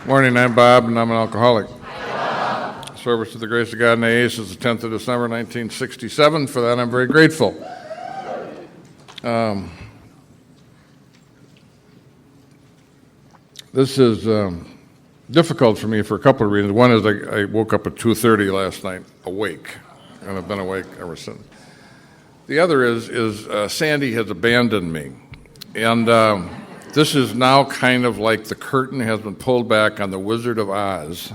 Morning, I'm Bob, and I'm an alcoholic. Service to the grace of God and AA since the 10th of December, 1967. For that, I'm very grateful. This is difficult for me for a couple of reasons. One is I woke up at 2:30 last night, awake, and I've been awake ever since. The other is Sandy has abandoned me, and this is now kind of like the curtain has been pulled back on the Wizard of Oz.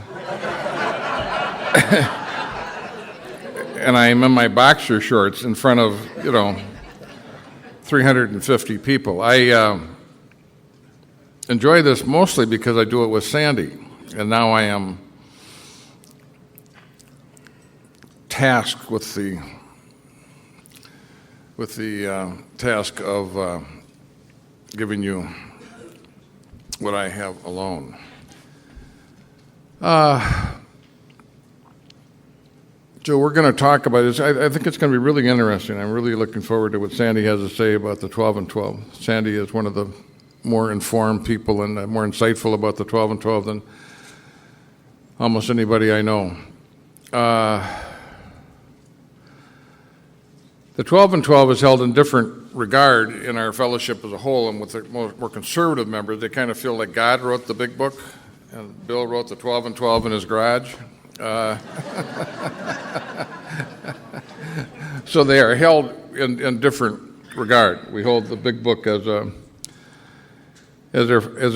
And I'm in my boxer shorts in front of, 350 people. I enjoy this mostly because I do it with Sandy, and now I am tasked with the task of giving you what I have alone. So we're going to talk about this. I think it's going to be really interesting. I'm really looking forward to what Sandy has to say about the 12 and 12. Sandy is one of the more informed people and more insightful about the 12 and 12 than almost anybody I know. The 12 and 12 is held in different regard in our fellowship as a whole, and with the more conservative members, they kind of feel like God wrote the big book, and Bill wrote the 12 and 12 in his garage. So they are held in different regard. We hold the big book as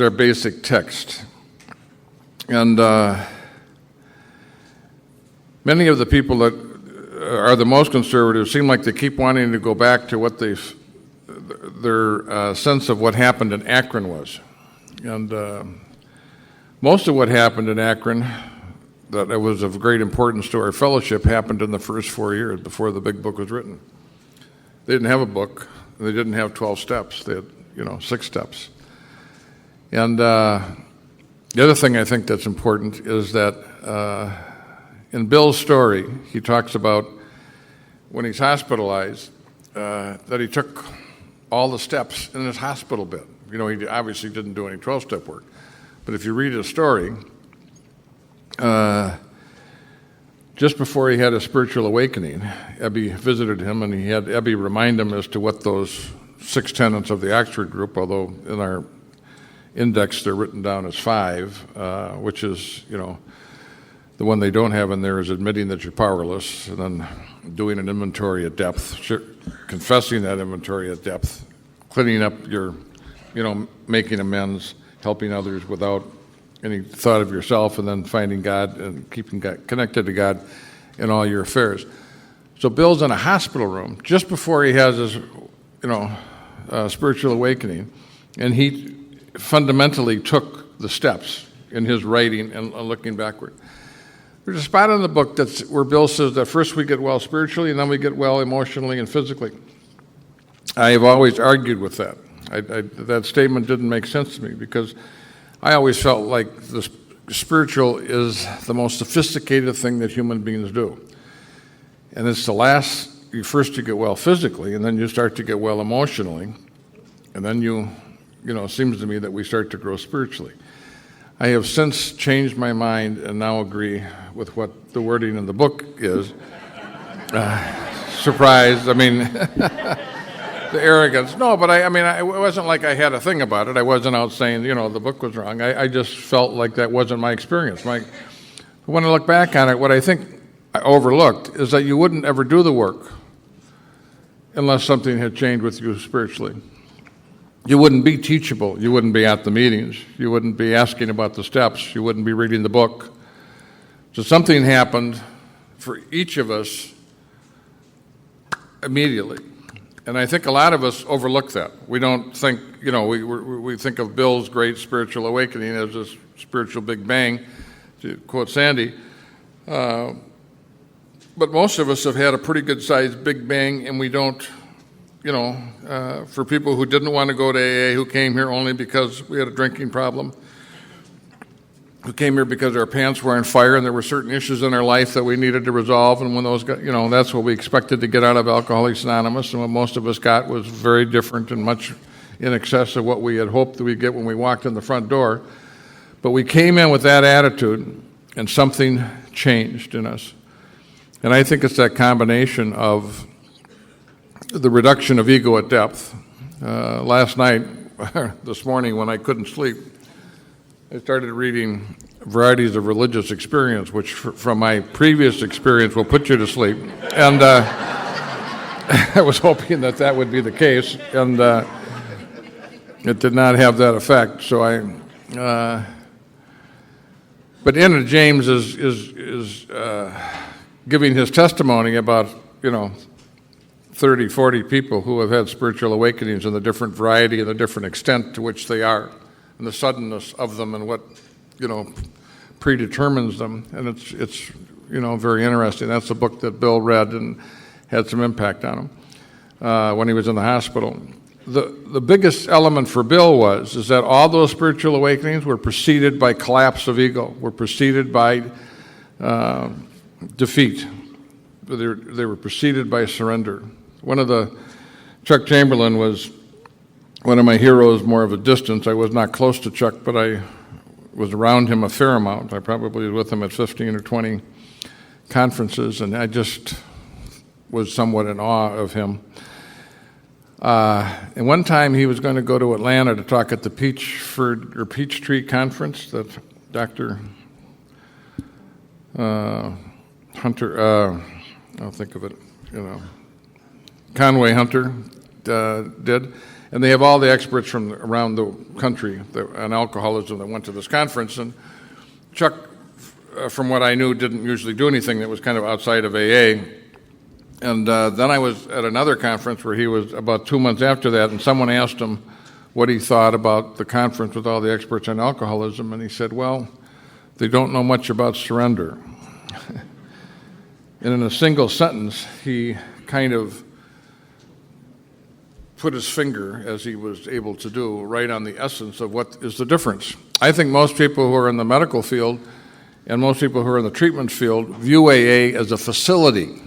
our basic text, and many of the people that are the most conservative seem like they keep wanting to go back to what their sense of what happened in Akron was, and most of what happened in Akron that was of great importance to our fellowship happened in the first 4 years before the big book was written. They didn't have a book. They didn't have 12 steps. They had, 6 steps. And the other thing I think that's important is that in Bill's story, he talks about when he's hospitalized, that he took all the steps in his hospital bed. He obviously didn't do any 12-step work. But if you read his story, just before he had a spiritual awakening, Ebby visited him, and he had Ebby remind him as to what those 6 tenets of the Oxford group, although in our index they're written down as 5, which is, the one they don't have in there is admitting that you're powerless, and then doing an inventory at depth, confessing that inventory at depth, cleaning up your, making amends, helping others without any thought of yourself, and then finding God and keeping God connected to God in all your affairs. So Bill's in a hospital room just before he has his, spiritual awakening, and he fundamentally took the steps in his writing and looking backward. There's a spot in the book where Bill says that first we get well spiritually, and then we get well emotionally and physically. I have always argued with that. That statement didn't make sense to me because I always felt like the spiritual is the most sophisticated thing that human beings do. And it's first you get well physically, and then you start to get well emotionally, and then it seems to me that we start to grow spiritually. I have since changed my mind and now agree with what the wording in the book is. Surprise, the arrogance. No, but it wasn't like I had a thing about it. I wasn't out saying, the book was wrong. I just felt like that wasn't my experience. When I look back on it, what I think I overlooked is that you wouldn't ever do the work unless something had changed with you spiritually. You wouldn't be teachable. You wouldn't be at the meetings. You wouldn't be asking about the steps. You wouldn't be reading the book. So something happened for each of us immediately. And I think a lot of us overlook that. We don't think, we think of Bill's great spiritual awakening as a spiritual Big Bang, to quote Sandy. But most of us have had a pretty good-sized Big Bang, and we don't, for people who didn't want to go to AA, who came here only because we had a drinking problem, who came here because our pants were on fire and there were certain issues in our life that we needed to resolve, and when those got, that's what we expected to get out of Alcoholics Anonymous, and what most of us got was very different and much in excess of what we had hoped that we'd get when we walked in the front door. But we came in with that attitude, and something changed in us. And I think it's that combination of the reduction of ego at depth. Last night, this morning when I couldn't sleep, I started reading Varieties of Religious Experience, which from my previous experience will put you to sleep. And I was hoping that would be the case, and it did not have that effect. So but in it, James is giving his testimony about 30, 40 people who have had spiritual awakenings and the different variety and the different extent to which they are, and the suddenness of them, and what predetermines them. And it's very interesting. That's a book that Bill read and had some impact on him when he was in the hospital. The biggest element for Bill is that all those spiritual awakenings were preceded by collapse of ego, were preceded by defeat. They were preceded by surrender. Chuck Chamberlain was one of my heroes, more of a distance. I was not close to Chuck, but I was around him a fair amount. I probably was with him at 15 or 20 conferences, and I just was somewhat in awe of him. And one time he was going to go to Atlanta to talk at the Peachtree Conference that Dr. Hunter, I'll think of it, Conway Hunter did. And they have all the experts from around the country on alcoholism that went to this conference. And Chuck, from what I knew, didn't usually do anything that was kind of outside of AA. And then I was at another conference where he was about 2 months after that, and someone asked him what he thought about the conference with all the experts on alcoholism, and he said, well, they don't know much about surrender. And in a single sentence, he kind of put his finger, as he was able to do, right on the essence of what is the difference. I think most people who are in the medical field and most people who are in the treatment field view AA as a facility.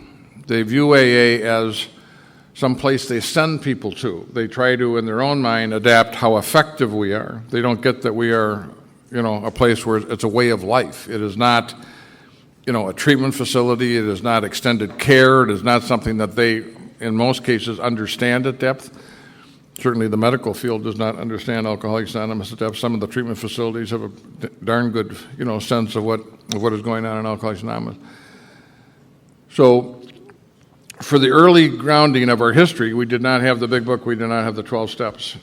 They view AA as some place they send people to. They try to, in their own mind, adapt how effective we are. They don't get that we are, a place where it's a way of life. It is not, a treatment facility. It is not extended care. It is not something that they, in most cases, understand at depth. Certainly the medical field does not understand Alcoholics Anonymous at depth. Some of the treatment facilities have a darn good, sense of what is going on in Alcoholics Anonymous. So, for the early grounding of our history, we did not have the big book, we did not have the 12 steps.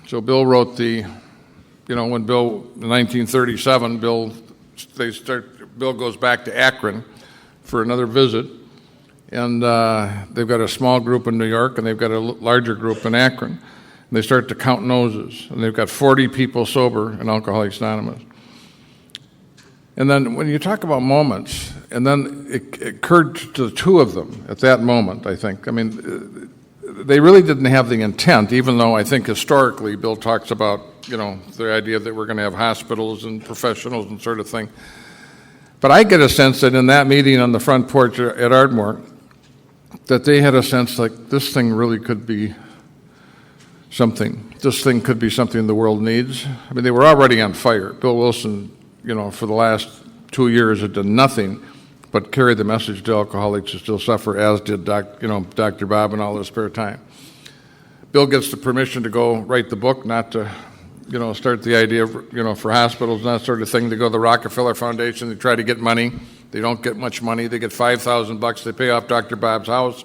So Bill wrote when Bill, in 1937, Bill goes back to Akron for another visit, and they've got a small group in New York, and they've got a larger group in Akron. And they start to count noses, and they've got 40 people sober in Alcoholics Anonymous. And then when you talk about moments, and then it occurred to the two of them at that moment, I think. I mean, they really didn't have the intent, even though I think historically Bill talks about, the idea that we're going to have hospitals and professionals and sort of thing. But I get a sense that in that meeting on the front porch at Ardmore, that they had a sense like this thing really could be something. This thing could be something the world needs. I mean, they were already on fire. Bill Wilson, for the last 2 years had done nothing but carry the message to alcoholics who still suffer, as did Dr. Bob in all his spare time. Bill gets the permission to go write the book, not to, start the idea of, for hospitals and that sort of thing, to go to the Rockefeller Foundation. They try to get money. They don't get much money. They get $5,000. They pay off Dr. Bob's house.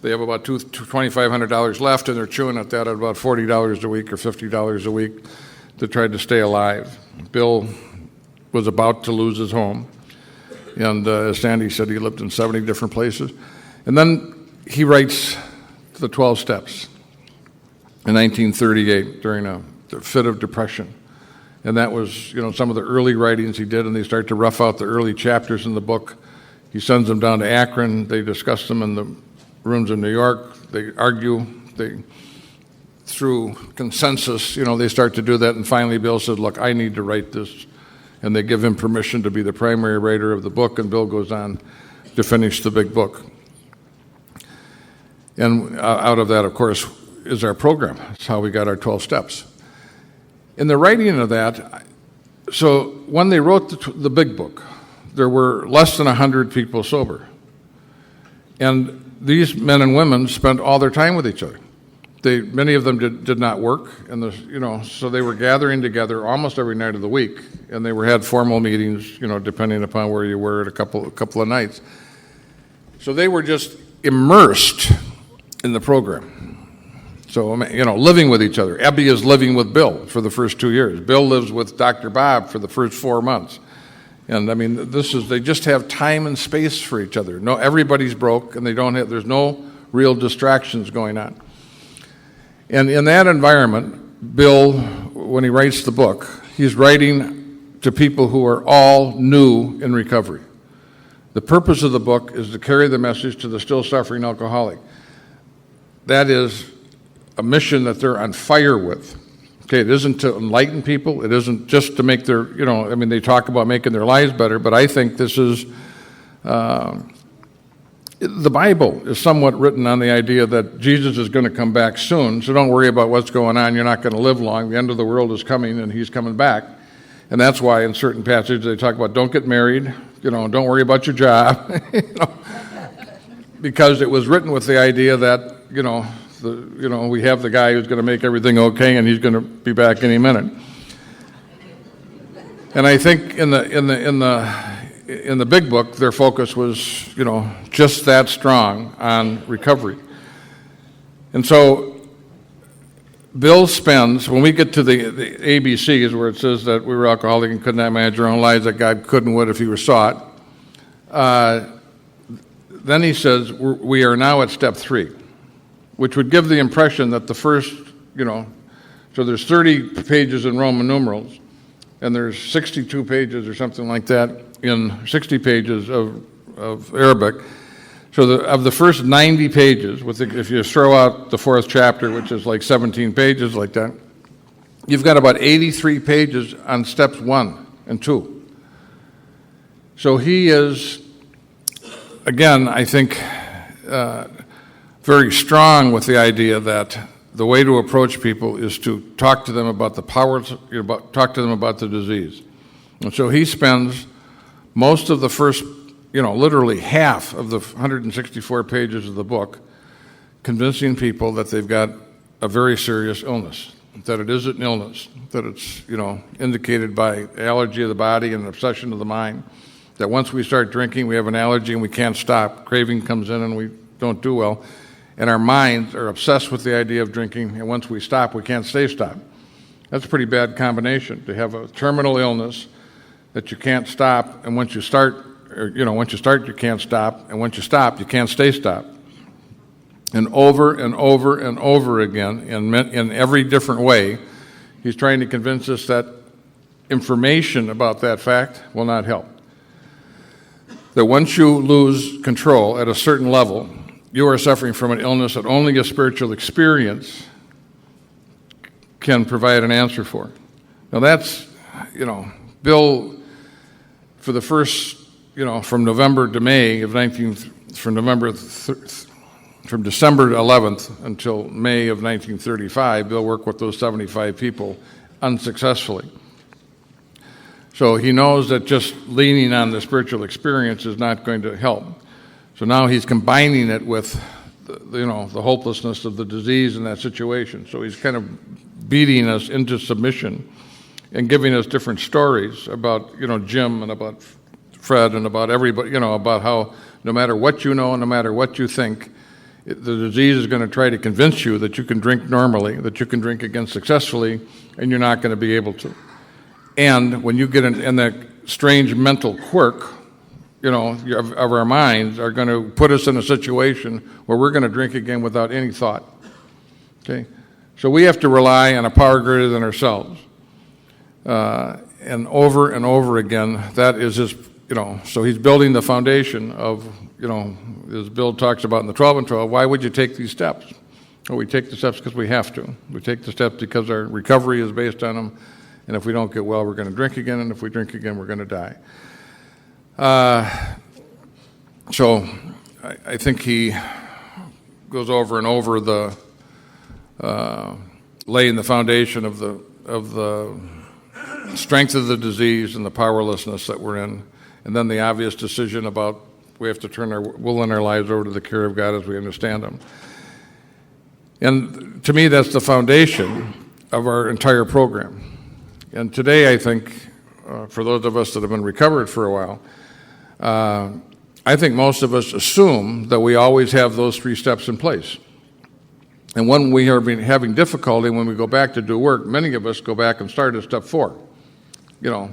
They have about $2,500 left, and they're chewing at that at about $40 a week or $50 a week to try to stay alive. Bill was about to lose his home. And as Sandy said, he lived in 70 different places. And then he writes the 12 steps in 1938 during a fit of depression. And that was, some of the early writings he did, and they start to rough out the early chapters in the book. He sends them down to Akron. They discuss them in the rooms in New York. They argue. Through consensus, they start to do that. And finally, Bill said, look, I need to write this. And they give him permission to be the primary writer of the book, and Bill goes on to finish the big book. And out of that, of course, is our program. It's how we got our 12 steps. In the writing of that, So when they wrote the big book, there were less than 100 people sober. And these men and women spent all their time with each other. Many of them did not work, and so they were gathering together almost every night of the week, and they had formal meetings, depending upon where you were at a couple of nights. So they were just immersed in the program. So, living with each other. Ebby is living with Bill for the first 2 years. Bill lives with Dr. Bob for the first 4 months. And they just have time and space for each other. No, everybody's broke, and there's no real distractions going on. And in that environment, Bill, when he writes the book, he's writing to people who are all new in recovery. The purpose of the book is to carry the message to the still suffering alcoholic. That is a mission that they're on fire with. Okay, it isn't to enlighten people. It isn't just to make they talk about making their lives better, but I think this is, the Bible is somewhat written on the idea that Jesus is going to come back soon, so don't worry about what's going on. You're not going to live long. The end of the world is coming, and he's coming back. And that's why in certain passages they talk about don't get married, don't worry about your job, because it was written with the idea that, we have the guy who's going to make everything okay, and he's going to be back any minute. And I think in the big book, their focus was, just that strong on recovery. And so Bill spends, when we get to the ABCs, where it says that we were alcoholic and could not manage our own lives, that God could and would if he were sought, then he says we are now at step 3, which would give the impression that the first, so there's 30 pages in Roman numerals, and there's 62 pages or something like that in 60 pages of Arabic. So of the first 90 pages, if you throw out the 4th chapter, which is like 17 pages like that, you've got about 83 pages on steps 1 and 2. So he is, again, I think, very strong with the idea that the way to approach people is to talk to them about the powers, talk to them about the disease. And so he spends most of the first, literally half of the 164 pages of the book convincing people that they've got a very serious illness, that it is an illness, that it's, indicated by allergy of the body and obsession of the mind, that once we start drinking, we have an allergy and we can't stop. Craving comes in and we don't do well. And our minds are obsessed with the idea of drinking, and once we stop, we can't stay stopped. That's a pretty bad combination, to have a terminal illness that you can't stop, and once you start, you can't stop, and once you stop, you can't stay stopped. And over and over and over again, in every different way, he's trying to convince us that information about that fact will not help. That once you lose control at a certain level, you are suffering from an illness that only a spiritual experience can provide an answer for. Now that's, Bill, for the first, from November to May of from December 11th until May of 1935, Bill worked with those 75 people unsuccessfully. So he knows that just leaning on the spiritual experience is not going to help. So now he's combining it with, the hopelessness of the disease in that situation. So he's kind of beating us into submission and giving us different stories about, Jim and about Fred and about everybody, about how no matter what you know, no matter what you think, the disease is going to try to convince you that you can drink normally, that you can drink again successfully, and you're not going to be able to. And when you get in that strange mental quirk, of our minds are going to put us in a situation where we're going to drink again without any thought. Okay? So we have to rely on a power greater than ourselves. And over again, that is his, so he's building the foundation of, as Bill talks about in the 12 and 12, why would you take these steps? Well, we take the steps because we have to. We take the steps because our recovery is based on them. And if we don't get well, we're going to drink again. And if we drink again, we're going to die. So I think he goes over and over the laying the foundation of the strength of the disease and the powerlessness that we're in, and then the obvious decision about we have to turn our will and our lives over to the care of God as we understand them. And to me, that's the foundation of our entire program. And today, I think, for those of us that have been recovered for a while, I think most of us assume that we always have those 3 steps in place. And when we are having difficulty, when we go back to do work, many of us go back and start at step 4.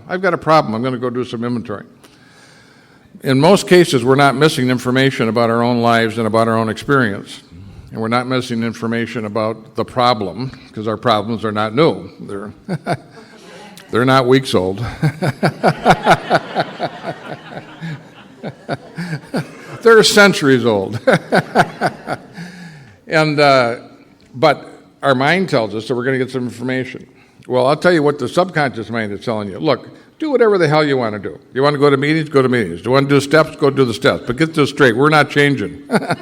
I've got a problem, I'm going to go do some inventory. In most cases, we're not missing information about our own lives and about our own experience. And we're not missing information about the problem, because our problems are not new. They're not weeks old. They're centuries old. But our mind tells us that we're going to get some information. Well, I'll tell you what the subconscious mind is telling you. Look, do whatever the hell you want to do. You want to go to meetings? Go to meetings. Do you want to do steps? Go do the steps. But get this straight, we're not changing. Okay.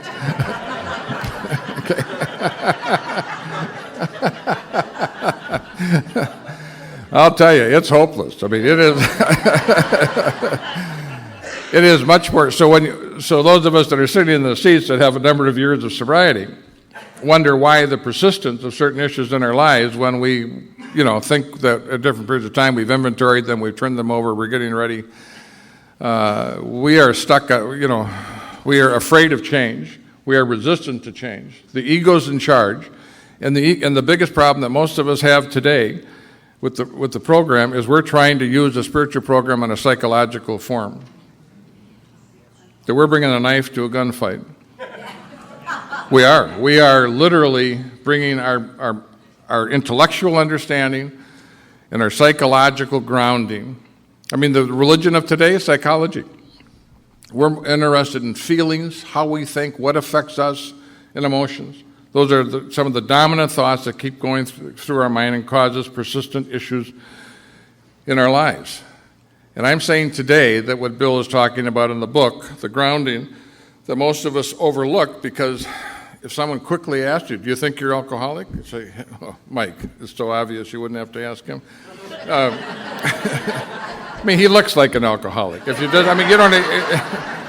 I'll tell you, it's hopeless. I mean, it is. It is much worse. So those of us that are sitting in the seats that have a number of years of sobriety wonder why the persistence of certain issues in our lives when we, think that at different periods of time we've inventoried them, we've turned them over, we're getting ready. We are stuck, we are afraid of change. We are resistant to change. The ego's in charge. And the biggest problem that most of us have today with the program is we're trying to use a spiritual program in a psychological form. That we're bringing a knife to a gunfight. We are literally bringing our intellectual understanding and our psychological grounding. I mean, the religion of today is psychology. We're interested in feelings, how we think, what affects us, and emotions. Those are some of the dominant thoughts that keep going through our mind and causes persistent issues in our lives. And I'm saying today that what Bill is talking about in the book, the grounding, that most of us overlook, because if someone quickly asked you, do you think you're alcoholic? You say, oh, Mike, it's so obvious you wouldn't have to ask him. I mean, he looks like an alcoholic. If you did, I mean,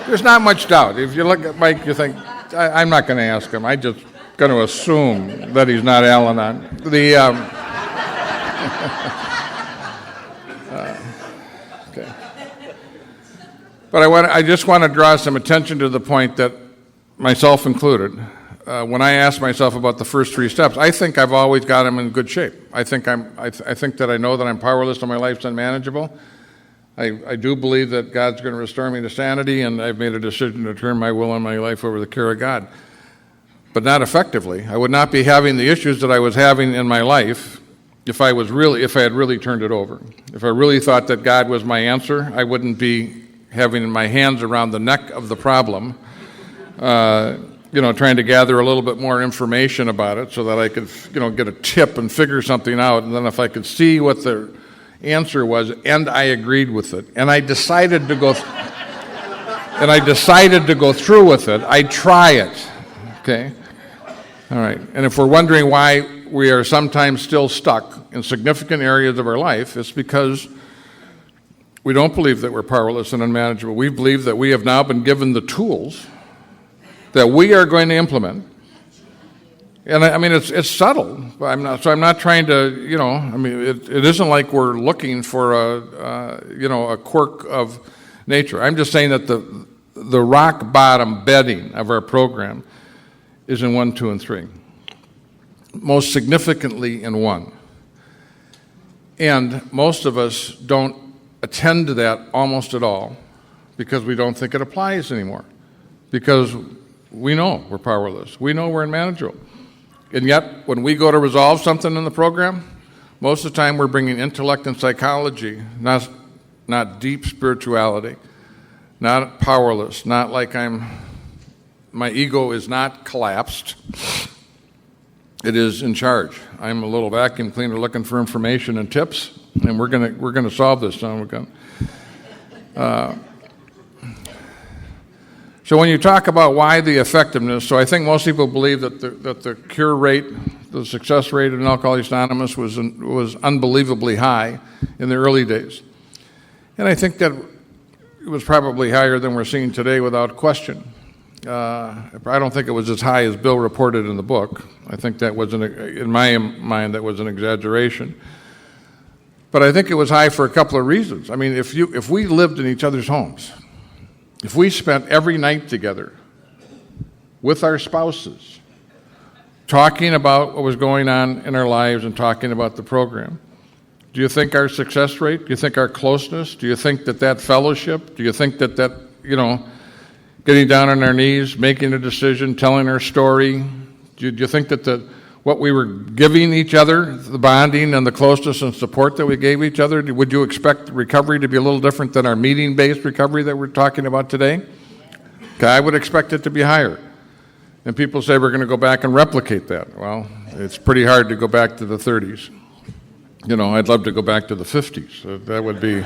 there's not much doubt. If you look at Mike, you think, I'm not going to ask him. I'm just going to assume that he's not Al-Anon. Okay. But I just want to draw some attention to the point that, myself included, when I ask myself about the first 3 steps, I think I've always got them in good shape. I think that I know that I'm powerless and my life's unmanageable. I do believe that God's going to restore me to sanity, and I've made a decision to turn my will and my life over to the care of God. But not effectively. I would not be having the issues that I was having in my life if I had really turned it over. If I really thought that God was my answer, I wouldn't be having my hands around the neck of the problem, trying to gather a little bit more information about it so that I could, get a tip and figure something out. And then if I could see what the answer was, and I agreed with it, and I decided to go, through with it, I'd try it. Okay? All right. And if we're wondering why we are sometimes still stuck in significant areas of our life, it's because we don't believe that we're powerless and unmanageable. We believe that we have now been given the tools that we are going to implement. And I mean, it's subtle. I'm not trying to, it isn't like we're looking for a quirk of nature. I'm just saying that the rock bottom bedding of our program is in 1, 2, and 3. Most significantly in 1. And most of us don't attend to that almost at all because we don't think it applies anymore. Because we know we're powerless. We know we're unmanageable. And yet, when we go to resolve something in the program, most of the time we're bringing intellect and psychology, not deep spirituality, not powerless, not like my ego is not collapsed. It is in charge. I'm a little vacuum cleaner looking for information and tips, and we're gonna solve this. So when you talk about why the effectiveness, so I think most people believe that the cure rate The success rate in Alcoholics Anonymous was unbelievably high in the early days. And I think that it was probably higher than we're seeing today without question. I don't think it was as high as Bill reported in the book. I think that was, in my mind, that was an exaggeration. But I think it was high for a couple of reasons. I mean, if we lived in each other's homes, if we spent every night together with our spouses, talking about what was going on in our lives and talking about the program, do you think our success rate, do you think our closeness, do you think that fellowship, do you think that getting down on our knees, making a decision, telling our story, do you think that what we were giving each other, the bonding and the closeness and support that we gave each other, would you expect recovery to be a little different than our meeting-based recovery that we're talking about today? Okay, I would expect it to be higher. And people say we're going to go back and replicate that. Well, it's pretty hard to go back to the 30s. I'd love to go back to the 50s. That would be,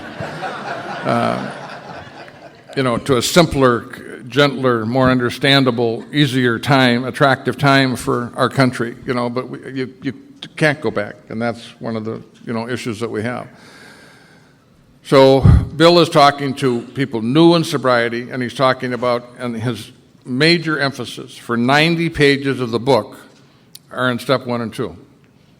to a simpler, gentler, more understandable, easier time, attractive time for our country, but you can't go back, and that's one of the, issues that we have. So Bill is talking to people new in sobriety, and he's talking about, and his major emphasis for 90 pages of the book are in step 1 and 2.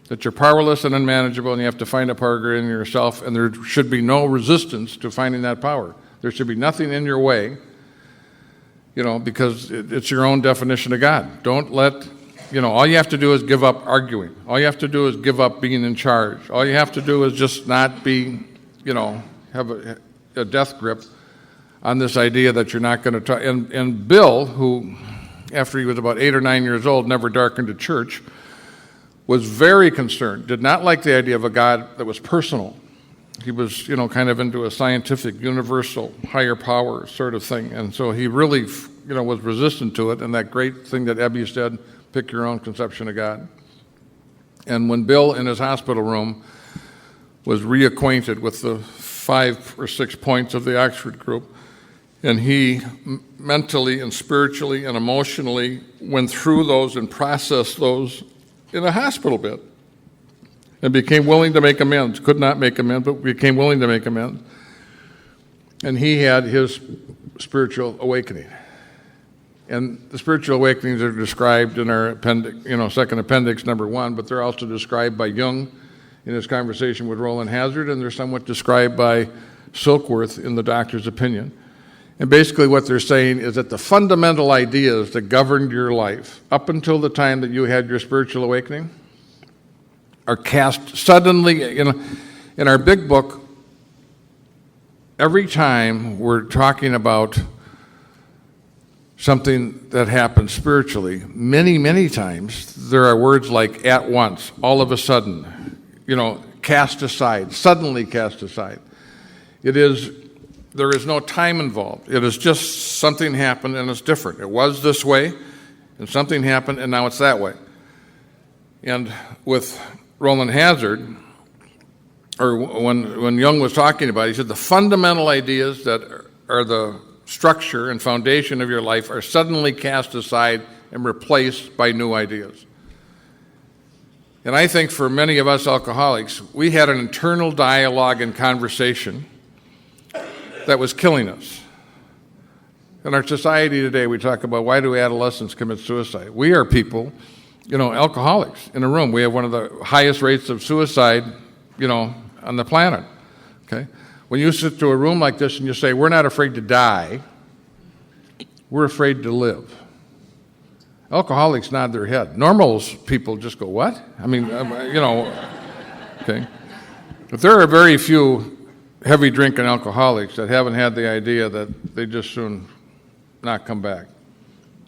That you're powerless and unmanageable, and you have to find a power in yourself, and there should be no resistance to finding that power. There should be nothing in your way, because it's your own definition of God. Don't let, all you have to do is give up arguing. All you have to do is give up being in charge. All you have to do is just not be, have a death grip on this idea that you're not going to try. And Bill, who, after he was about 8 or 9 years old, never darkened a church, was very concerned, did not like the idea of a God that was personal. He was, kind of into a scientific, universal, higher power sort of thing. And so he really, was resistant to it. And that great thing that Ebby said, pick your own conception of God. And when Bill, in his hospital room, was reacquainted with the 5 or 6 points of the Oxford group, and he mentally and spiritually and emotionally went through those and processed those in a hospital bed and became willing to make amends. Could not make amends, but became willing to make amends. And he had his spiritual awakening. And the spiritual awakenings are described in our appendix, second appendix, number 1, but they're also described by Jung in his conversation with Roland Hazard, and they're somewhat described by Silkworth in The Doctor's Opinion. And basically what they're saying is that the fundamental ideas that governed your life up until the time that you had your spiritual awakening are cast suddenly. In our big book, every time we're talking about something that happens spiritually, many, many times there are words like at once, all of a sudden, cast aside, suddenly cast aside. There is no time involved. It is just something happened and it's different. It was this way, and something happened, and now it's that way. And with Roland Hazard, or when Jung was talking about it, he said the fundamental ideas that are the structure and foundation of your life are suddenly cast aside and replaced by new ideas. And I think for many of us alcoholics, we had an internal dialogue and conversation that was killing us. In our society today, we talk about why do adolescents commit suicide? We are people, alcoholics in a room. We have one of the highest rates of suicide, on the planet. Okay? When you sit to a room like this and you say, we're not afraid to die, we're afraid to live. Alcoholics nod their head. Normal people just go, what? Okay. But there are very few heavy drinking alcoholics that haven't had the idea that they just soon not come back.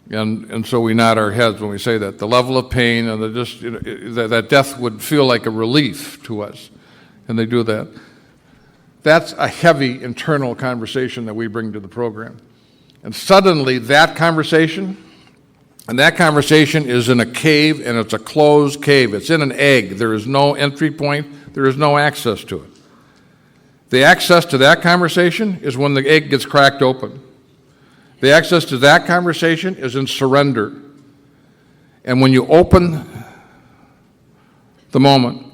And so we nod our heads when we say that. The level of pain and that death would feel like a relief to us. And they do that. That's a heavy internal conversation that we bring to the program. And suddenly that conversation is in a cave, and it's a closed cave. It's in an egg. There is no entry point. There is no access to it. The access to that conversation is when the egg gets cracked open. The access to that conversation is in surrender. And when you open the moment.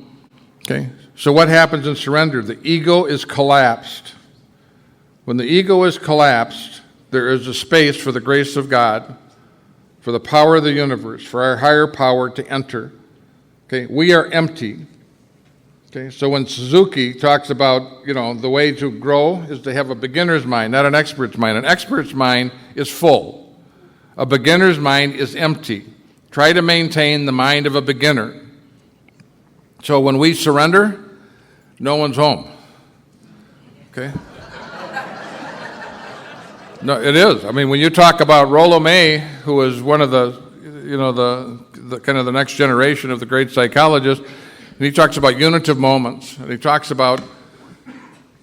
Okay? So what happens in surrender? The ego is collapsed. When the ego is collapsed, there is a space for the grace of God, for the power of the universe, for our higher power to enter. Okay? We are empty. Okay? So when Suzuki talks about, the way to grow is to have a beginner's mind, not an expert's mind. An expert's mind is full. A beginner's mind is empty. Try to maintain the mind of a beginner. So when we surrender, no one's home. Okay? No, it is. I mean, when you talk about Rollo May, who is one of the kind of the next generation of the great psychologists, and he talks about unitive moments, and he talks about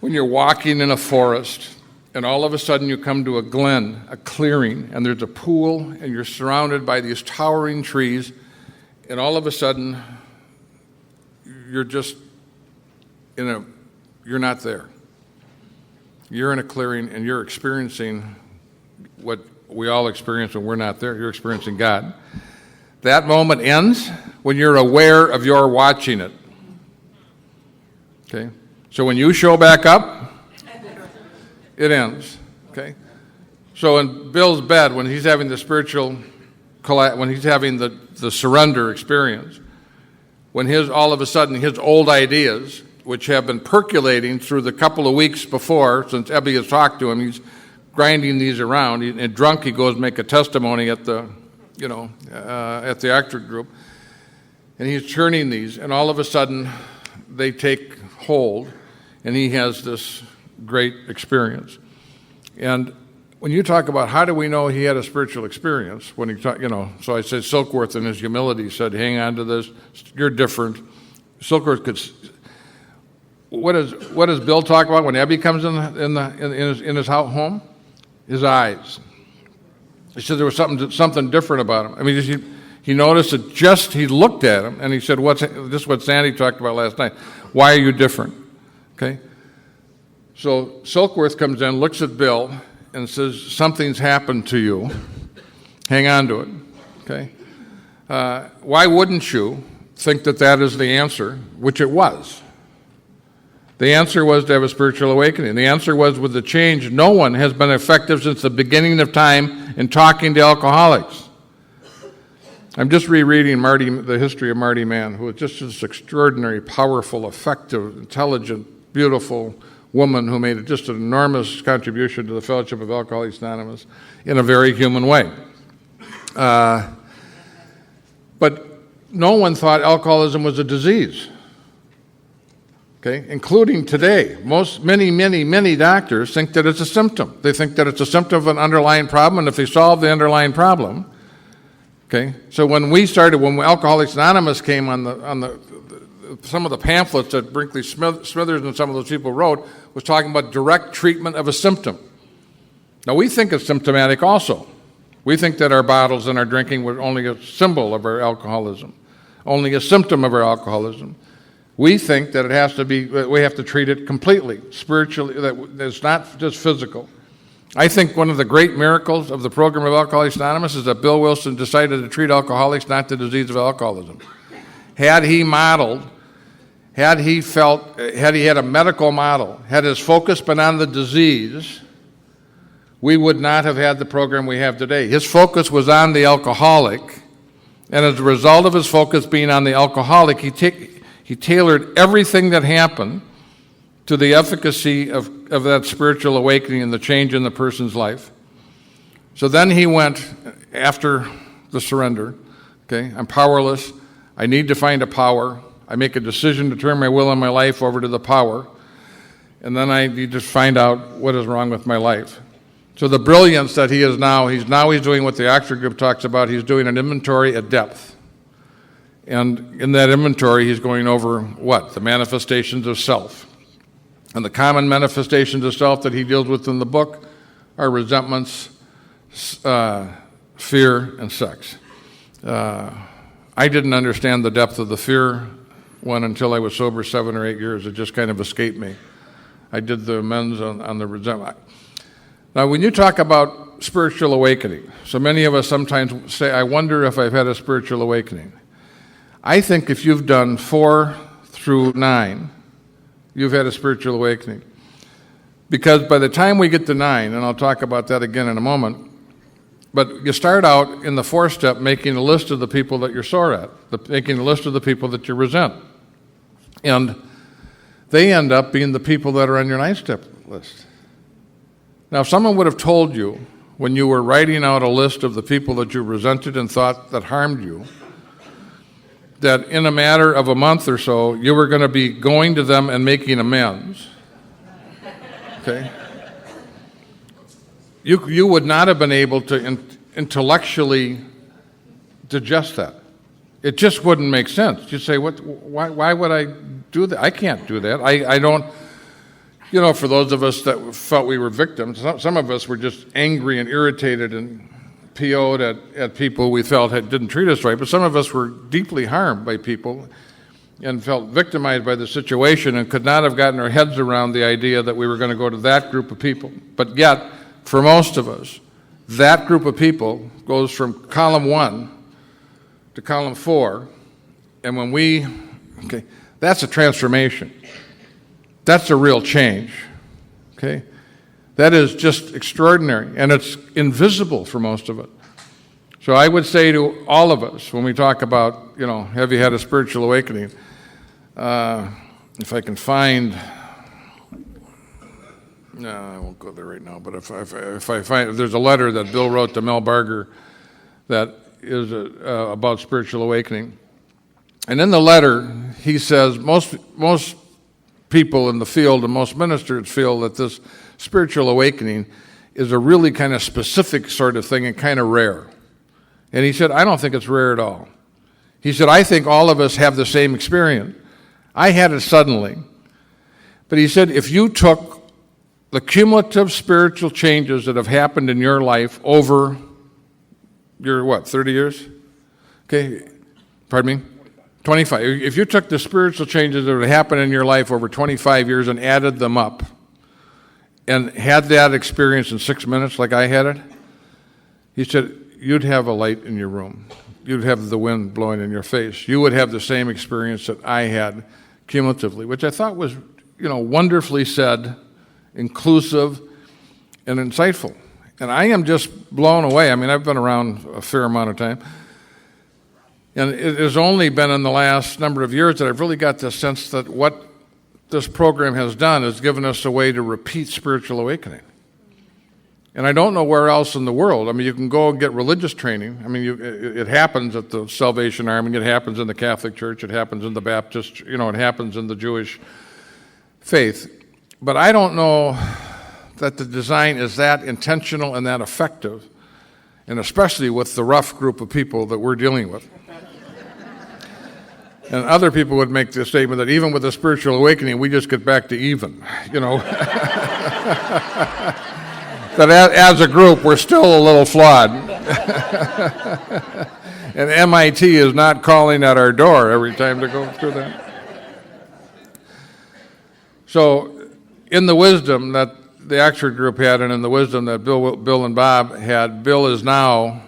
when you're walking in a forest, and all of a sudden you come to a glen, a clearing, and there's a pool, and you're surrounded by these towering trees, and all of a sudden you're just you're not there. You're in a clearing, and you're experiencing what we all experience when we're not there. You're experiencing God. That moment ends when you're aware of your watching it. Okay? So when you show back up, it ends. Okay? So in Bill's bed, when he's having the spiritual, when he's having the surrender experience, when all of a sudden his old ideas, which have been percolating through the couple of weeks before, since Ebby has talked to him, he's grinding these around. And drunk, he goes make a testimony at the actor group, and he's churning these, and all of a sudden they take hold, and he has this great experience. And when you talk about how do we know he had a spiritual experience, when he so I said Silkworth in his humility said, hang on to this, you're different. Silkworth could. What does Bill talk about when Ebby comes in his home? His eyes. He said there was something different about him. I mean, he noticed it he looked at him, and he said, this is what Sandy talked about last night. Why are you different? Okay? So Silkworth comes in, looks at Bill, and says, something's happened to you. Hang on to it. Okay? Why wouldn't you think that is the answer, which it was? The answer was to have a spiritual awakening. The answer was, with the change, no one has been effective since the beginning of time in talking to alcoholics. I'm just rereading the history of Marty Mann, who was just this extraordinary, powerful, effective, intelligent, beautiful woman who made just an enormous contribution to the Fellowship of Alcoholics Anonymous in a very human way. But no one thought alcoholism was a disease. Okay, including today. Many doctors think that it's a symptom. They think that it's a symptom of an underlying problem, and if they solve the underlying problem, okay. So when Alcoholics Anonymous came on some of the pamphlets that Brinkley Smithers and some of those people wrote was talking about direct treatment of a symptom. Now we think it's symptomatic also. We think that our bottles and our drinking were only a symbol of our alcoholism, only a symptom of our alcoholism. We think that we have to treat it completely, spiritually, that it's not just physical. I think one of the great miracles of the program of Alcoholics Anonymous is that Bill Wilson decided to treat alcoholics, not the disease of alcoholism. Had he had a medical model, had his focus been on the disease, we would not have had the program we have today. His focus was on the alcoholic, and as a result of his focus being on the alcoholic, he tailored everything that happened to the efficacy of that spiritual awakening and the change in the person's life. So then he went after the surrender. Okay, I'm powerless. I need to find a power. I make a decision to turn my will and my life over to the power. And then I need to find out what is wrong with my life. So the brilliance that he is now, he's doing what the Oxford group talks about. He's doing an inventory at depth. And in that inventory, he's going over what? The manifestations of self. And the common manifestations of self that he deals with in the book are resentments, fear, and sex. I didn't understand the depth of the fear one until I was sober 7 or 8 years. It just kind of escaped me. I did the amends on the resentment. Now, when you talk about spiritual awakening, so many of us sometimes say, I wonder if I've had a spiritual awakening. I think if you've done 4 through 9, you've had a spiritual awakening. Because by the time we get to 9, and I'll talk about that again in a moment, but you start out in the 4th step making a list of the people that you're sore at, making a list of the people that you resent. And they end up being the people that are on your 9-step list. Now, if someone would have told you when you were writing out a list of the people that you resented and thought that harmed you, that in a matter of a month or so, you were going to be going to them and making amends, okay? You would not have been able to intellectually digest that. It just wouldn't make sense. You'd say, why would I do that? I can't do that. I don't, for those of us that felt we were victims, some of us were just angry and irritated and PO'd at people we felt didn't treat us right, but some of us were deeply harmed by people and felt victimized by the situation and could not have gotten our heads around the idea that we were going to go to that group of people. But yet, for most of us, that group of people goes from column 1 to column 4, and that's a transformation. That's a real change, okay? That is just extraordinary, and it's invisible for most of it. So I would say to all of us, when we talk about, have you had a spiritual awakening, if I can find, no, I won't go there right now, but if I find, there's a letter that Bill wrote to Mel Barger that is about spiritual awakening. And in the letter, he says, most people in the field and most ministers feel that this spiritual awakening is a really kind of specific sort of thing and kind of rare. And he said, I don't think it's rare at all. He said, I think all of us have the same experience. I had it suddenly. But he said, if you took the cumulative spiritual changes that have happened in your life over your, 30 years? Okay, pardon me? 25. If you took the spiritual changes that have happened in your life over 25 years and added them up and had that experience in 6 minutes like I had it, he said, you'd have a light in your room. You'd have the wind blowing in your face. You would have the same experience that I had cumulatively, which I thought was, wonderfully said, inclusive, and insightful. And I am just blown away. I mean, I've been around a fair amount of time. And it has only been in the last number of years that I've really got the sense that what this program has done is given us a way to repeat spiritual awakening. And I don't know where else in the world. I mean, you can go and get religious training. I mean, it happens at the Salvation Army. It happens in the Catholic Church. It happens in the Baptist. It happens in the Jewish faith. But I don't know that the design is that intentional and that effective, and especially with the rough group of people that we're dealing with. And other people would make the statement that even with a spiritual awakening, we just get back to even, That as a group, we're still a little flawed. And MIT is not calling at our door every time to go through that. So in the wisdom that the Oxford group had and in the wisdom that Bill and Bob had, Bill is now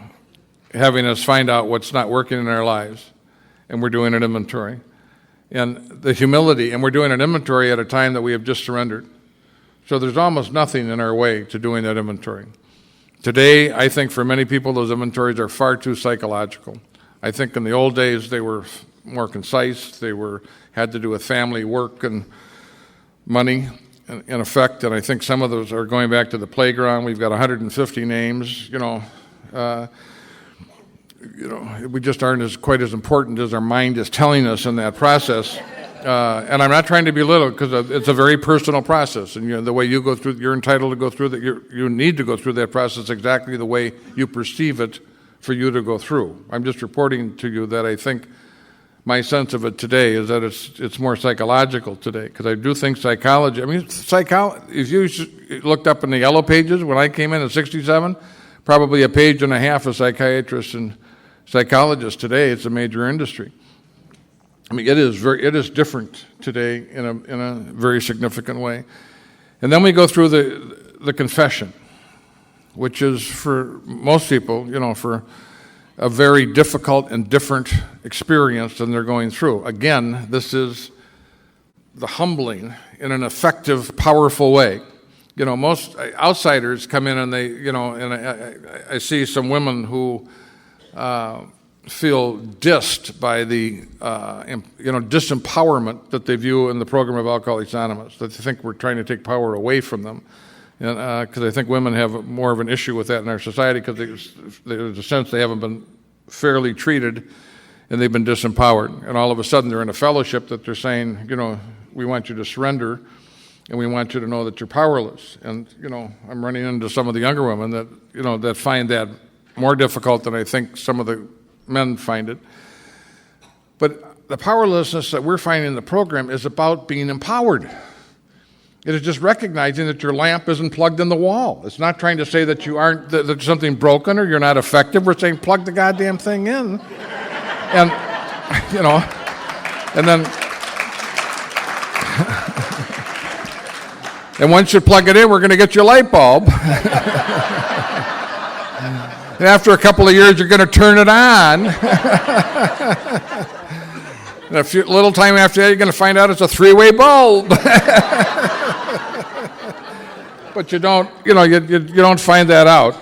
having us find out what's not working in our lives. And we're doing an inventory. And the humility, and we're doing an inventory at a time that we have just surrendered. So there's almost nothing in our way to doing that inventory. Today, I think for many people, those inventories are far too psychological. I think in the old days, they were more concise. They had to do with family, work, and money, in effect. And I think some of those are going back to the playground. We've got 150 names, we just aren't quite as important as our mind is telling us in that process. And I'm not trying to belittle it because it's a very personal process. And the way you go through, you're entitled to go through that. You need to go through that process exactly the way you perceive it for you to go through. I'm just reporting to you that I think my sense of it today is that it's more psychological today, because I do think psychology. I mean, if you looked up in the yellow pages when I came in 1967, probably a page and a half of psychiatrists and psychologists. Today, it's a major industry. I mean, it is different today in a very significant way. And then we go through the confession, which is for most people, for a very difficult and different experience than they're going through. Again, this is the humbling in an effective, powerful way. You know, most outsiders come in and they, you know, and I see some women who feel dissed by the, disempowerment that they view in the program of Alcoholics Anonymous, that they think we're trying to take power away from them. Because I think women have more of an issue with that in our society because there's a sense they haven't been fairly treated and they've been disempowered. And all of a sudden they're in a fellowship that they're saying, you know, we want you to surrender and we want you to know that you're powerless. And, you know, I'm running into some of the younger women that, you know, that find that more difficult than I think some of the men find it. But the powerlessness that we're finding in the program is about being empowered. It is just recognizing that your lamp isn't plugged in the wall. It's not trying to say that you aren't, that there's something broken or you're not effective. We're saying plug the goddamn thing in. And, you know, and then, and once you plug it in, we're going to get your light bulb. And after a couple of years, you're going to turn it on. And a little time after that, you're going to find out it's a three-way bulb. But you don't, you know, you don't find that out.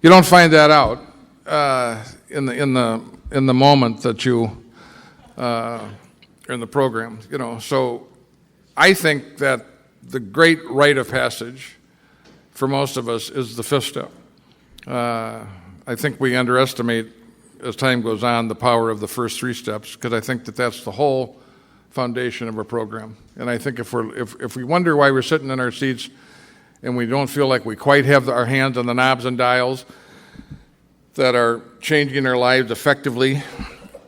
You don't find that out in the moment that you are in the program. You know, so I think that the great rite of passage for most of us is the fifth step. I think we underestimate, as time goes on, the power of the first three steps, because I think that that's the whole foundation of our program. And I think if we wonder why we're sitting in our seats and we don't feel like we quite have our hands on the knobs and dials that are changing our lives effectively,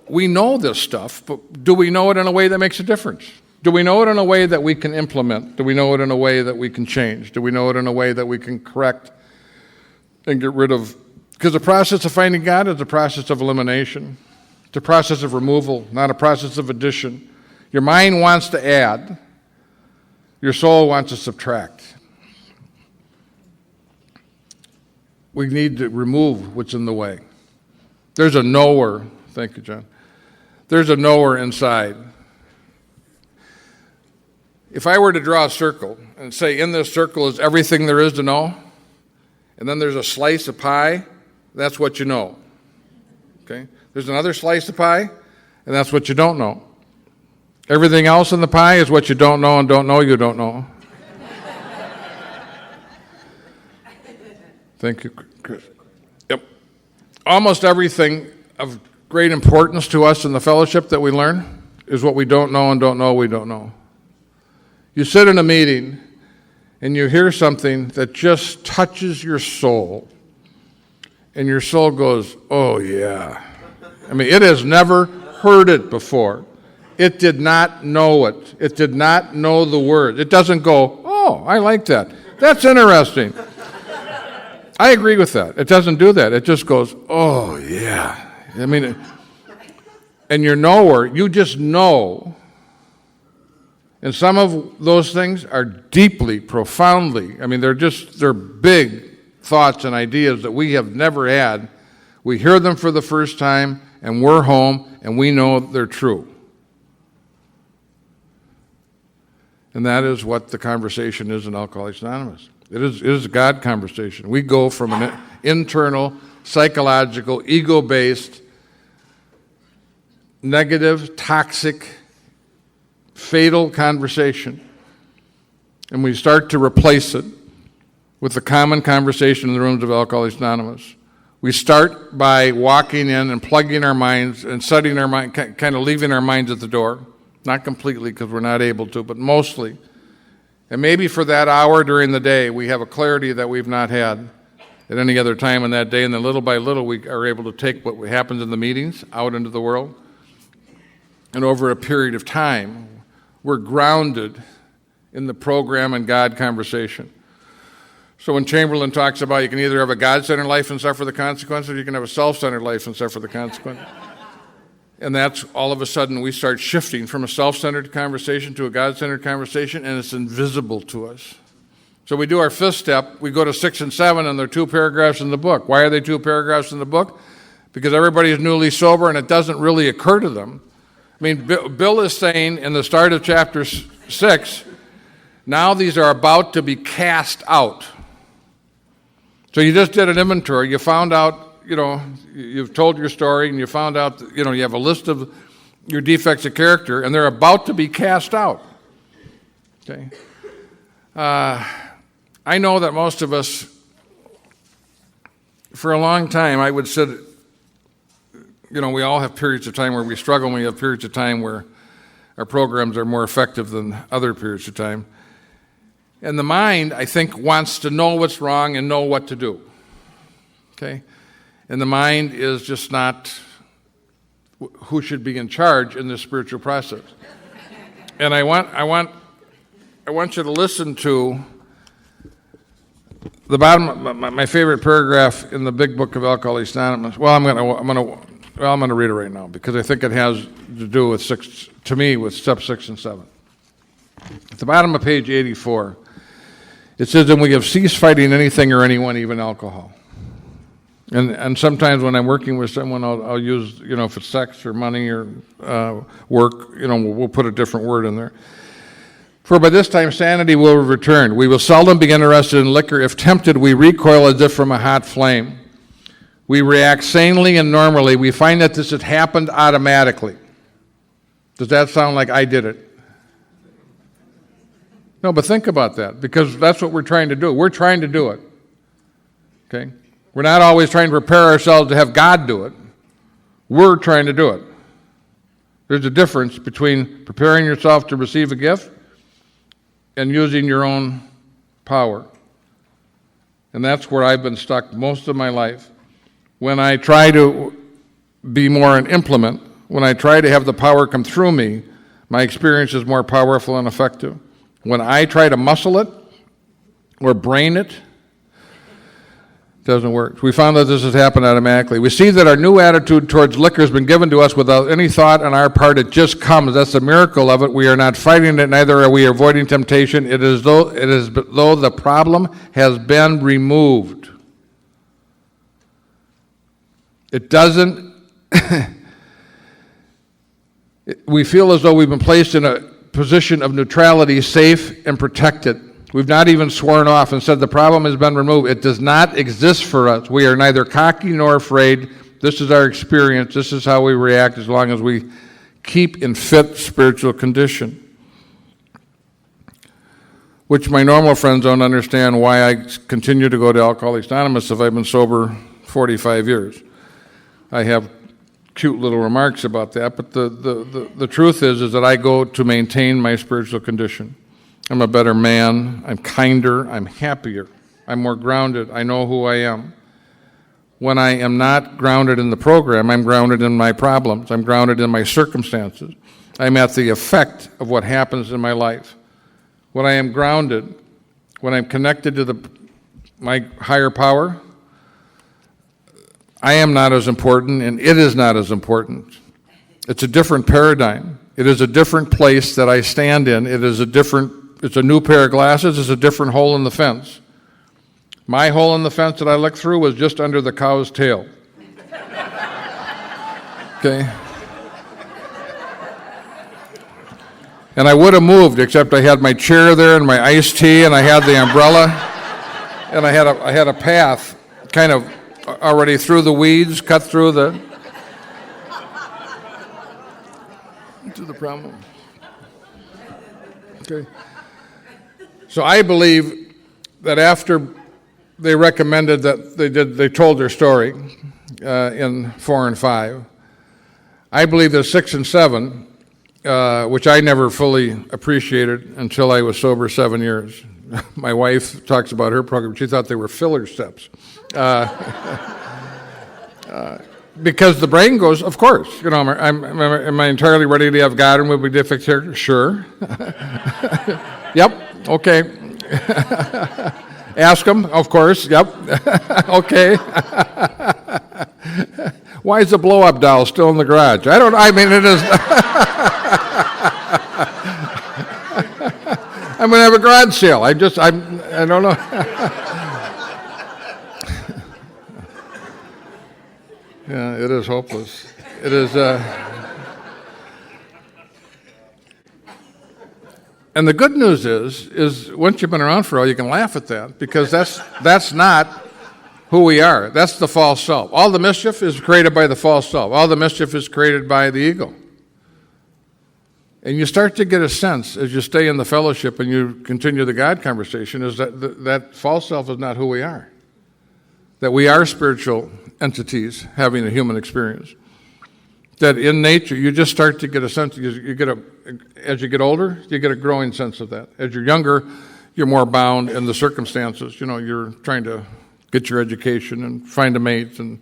we know this stuff, but do we know it in a way that makes a difference? Do we know it in a way that we can implement? Do we know it in a way that we can change? Do we know it in a way that we can correct and get rid of? Because the process of finding God is a process of elimination. It's a process of removal, not a process of addition. Your mind wants to add. Your soul wants to subtract. We need to remove what's in the way. There's a knower. Thank you, John. There's a knower inside. If I were to draw a circle and say in this circle is everything there is to know, and then there's a slice of pie, that's what you know. Okay? There's another slice of pie, and that's what you don't know. Everything else in the pie is what you don't know and don't know you don't know. Thank you, Chris. Yep. Almost everything of great importance to us in the fellowship that we learn is what we don't know and don't know we don't know. You sit in a meeting and you hear something that just touches your soul, and your soul goes, oh yeah. I mean, it has never heard it before. It did not know it. It did not know the word. It doesn't go, oh, I like that. That's interesting. I agree with that. It doesn't do that. It just goes, oh yeah. I mean, and you're nowhere. You just know. And some of those things are deeply, profoundly, I mean, they're big thoughts and ideas that we have never had. We hear them for the first time, and we're home, and we know they're true. And that is what the conversation is in Alcoholics Anonymous. It is a God conversation. We go from an internal, psychological, ego-based, negative, toxic, fatal conversation, and we start to replace it with the common conversation in the rooms of Alcoholics Anonymous. We start by walking in and plugging our minds and setting our mind, kind of leaving our minds at the door. Not completely, because we're not able to, but mostly. And maybe for that hour during the day, we have a clarity that we've not had at any other time in that day, and then little by little we are able to take what happens in the meetings out into the world. And over a period of time, we're grounded in the program and God conversation. So when Chamberlain talks about you can either have a God-centered life and suffer the consequences, or you can have a self-centered life and suffer the consequences. And that's all of a sudden we start shifting from a self-centered conversation to a God-centered conversation, and it's invisible to us. So we do our fifth step, we go to 6 and 7, and there are 2 paragraphs in the book. Why are they 2 paragraphs in the book? Because everybody is newly sober and it doesn't really occur to them. I mean, Bill is saying in the start of chapter 6, now these are about to be cast out. So you just did an inventory, you found out, you've told your story and you found out, you have a list of your defects of character and they're about to be cast out. Okay? I know that most of us, for a long time, I would sit, we all have periods of time where we struggle, and we have periods of time where our programs are more effective than other periods of time. And the mind, I think, wants to know what's wrong and know what to do. Okay? And the mind is just not who should be in charge in this spiritual process. And I want you to listen to the bottom, my favorite paragraph in the big book of Alcoholics Anonymous. Well, I'm going to read it right now because I think it has to do with step 6 and 7. At the bottom of page 84, it says, "And we have ceased fighting anything or anyone, even alcohol." And sometimes when I'm working with someone, I'll use, if it's sex or money or work, we'll put a different word in there. "For by this time sanity will return. We will seldom be interested in liquor. If tempted, we recoil as if from a hot flame. We react sanely and normally. We find that this has happened automatically." Does that sound like I did it? No, but think about that, because that's what we're trying to do. We're trying to do it. Okay? We're not always trying to prepare ourselves to have God do it. We're trying to do it. There's a difference between preparing yourself to receive a gift and using your own power. And that's where I've been stuck most of my life. When I try to be more an implement, when I try to have the power come through me, my experience is more powerful and effective. When I try to muscle it or brain it, it doesn't work. We found that this has happened automatically. We see that our new attitude towards liquor has been given to us without any thought on our part. It just comes. That's the miracle of it. We are not fighting it, neither are we avoiding temptation. It is though the problem has been removed. It doesn't. We feel as though we've been placed in a position of neutrality, safe and protected. We've not even sworn off and said the problem has been removed. It does not exist for us. We are neither cocky nor afraid. This is our experience. This is how we react as long as we keep in fit spiritual condition. Which my normal friends don't understand why I continue to go to Alcoholics Anonymous if I've been sober 45 years. I have cute little remarks about that, but the truth is that I go to maintain my spiritual condition. I'm a better man, I'm kinder, I'm happier, I'm more grounded, I know who I am. When I am not grounded in the program, I'm grounded in my problems, I'm grounded in my circumstances. I'm at the effect of what happens in my life. When I am grounded, when I'm connected to my higher power, I am not as important, and it is not as important. It's a different paradigm. It is a different place that I stand in. It's a new pair of glasses. It's a different hole in the fence. My hole in the fence that I looked through was just under the cow's tail. Okay? And I would have moved, except I had my chair there and my iced tea, and I had the umbrella, and I had a path kind of already through the weeds, cut through the problem. Okay. So I believe that after they recommended that they told their story in 4 and 5, I believe that 6 and 7, which I never fully appreciated until I was sober 7 years. My wife talks about her program. She thought they were filler steps. Because the brain goes, of course, am I entirely ready to have God and will be defect here? Sure. Yep, okay. Ask him, of course, yep. Okay. Why is the blow-up doll still in the garage? It is. I'm going to have a garage sale. I I don't know. Yeah, it is hopeless. It is. And the good news is once you've been around for a while, you can laugh at that because that's not who we are. That's the false self. All the mischief is created by the false self. All the mischief is created by the ego. And you start to get a sense as you stay in the fellowship and you continue the God conversation is that false self is not who we are. That we are spiritual entities having a human experience. That in nature, you just start to get a sense, as you get older, you get a growing sense of that. As you're younger, you're more bound in the circumstances. You're trying to get your education and find a mate and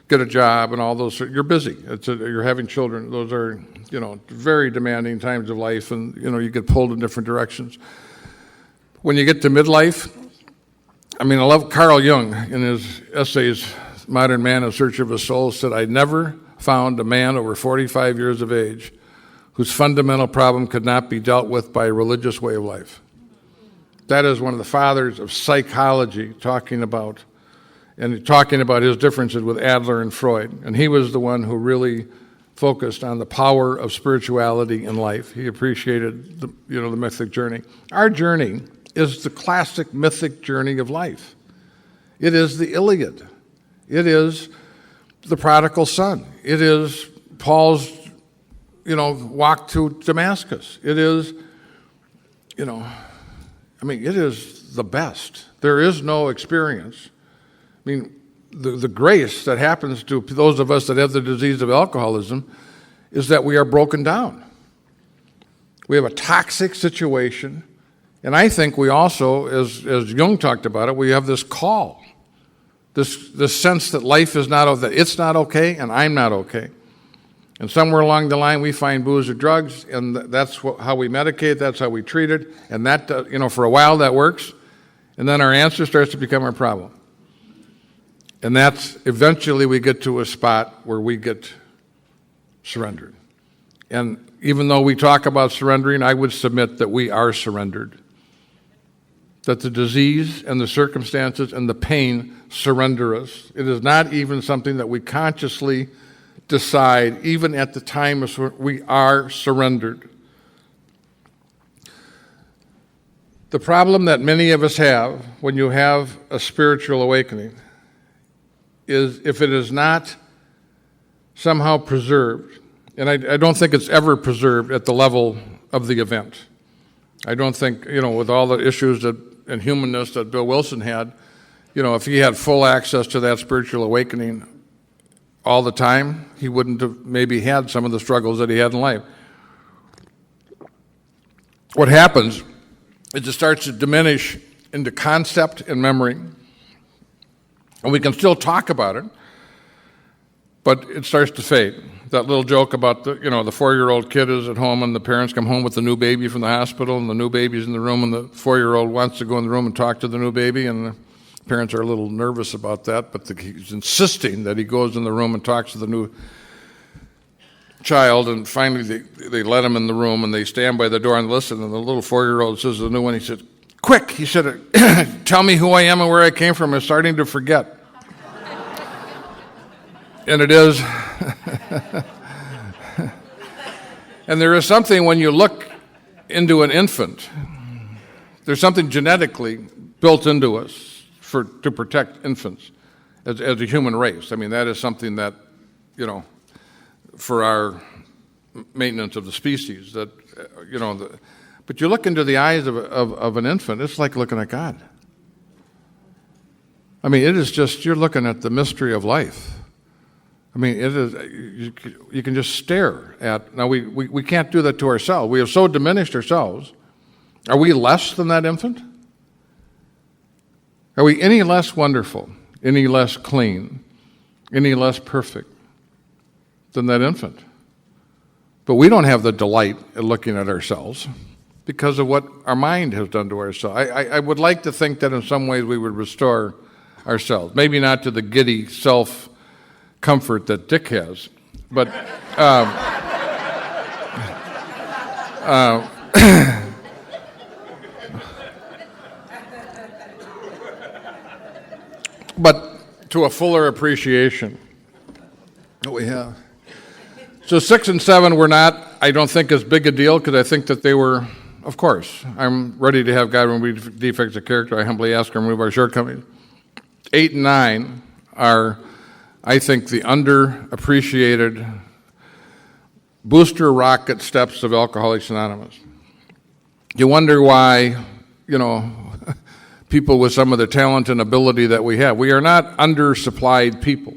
get a job and all those. You're busy. You're having children. Those are, very demanding times of life, and, you get pulled in different directions. When you get to midlife, I love Carl Jung in his essays, Modern Man in Search of His Soul, said, I never found a man over 45 years of age whose fundamental problem could not be dealt with by a religious way of life. That is one of the fathers of psychology talking about his differences with Adler and Freud. And he was the one who really focused on the power of spirituality in life. He appreciated the mythic journey. Our journey is the classic mythic journey of life. It is the Iliad. It is the prodigal son. It is Paul's, walk to Damascus. It is, it is the best. There is no experience. The grace that happens to those of us that have the disease of alcoholism is that we are broken down. We have a toxic situation, and I think we also, as Jung talked about it, we have this call. This sense that life is that it's not okay and I'm not okay. And somewhere along the line we find booze or drugs, and that's how we medicate, that's how we treat it, and that, for a while that works, and then our answer starts to become our problem. And that's, eventually we get to a spot where we get surrendered. And even though we talk about surrendering, I would submit that we are surrendered. That the disease and the circumstances and the pain surrender us. It is not even something that we consciously decide, even at the time we are surrendered. The problem that many of us have when you have a spiritual awakening is if it is not somehow preserved, and I don't think it's ever preserved at the level of the event. I don't think, with all the issues and humanness that Bill Wilson had, if he had full access to that spiritual awakening all the time, he wouldn't have maybe had some of the struggles that he had in life. What happens is it starts to diminish into concept and memory. And we can still talk about it, but it starts to fade. That little joke about the 4-year-old kid is at home and the parents come home with the new baby from the hospital and the new baby's in the room and the 4-year-old wants to go in the room and talk to the new baby, and the parents are a little nervous about that, but he's insisting that he goes in the room and talks to the new child, and finally they let him in the room and they stand by the door and listen, and the little 4-year-old says to the new one, he said, quick, he said, tell me who I am and where I came from. I'm starting to forget. And it is. And there is something when you look into an infant, there's something genetically built into us to protect infants as a human race. That is something that, for our maintenance of the species, that, but you look into the eyes of an infant, it's like looking at God. It is just, you're looking at the mystery of life. It is, you can just stare at, now we can't do that to ourselves. We have so diminished ourselves. Are we less than that infant? Are we any less wonderful, any less clean, any less perfect than that infant? But we don't have the delight at looking at ourselves because of what our mind has done to ourselves. I would like to think that in some ways we would restore ourselves. Maybe not to the giddy self-comfort that Dick has, but to a fuller appreciation that we have. So 6 and 7 were not, I don't think, as big a deal, because I think that they were, of course, I'm ready to have God remove defects of character. I humbly ask Him to remove our shortcomings. 8 and 9 are, I think, the underappreciated booster rocket steps of Alcoholics Anonymous. You wonder why, people with some of the talent and ability that we have. We are not undersupplied people,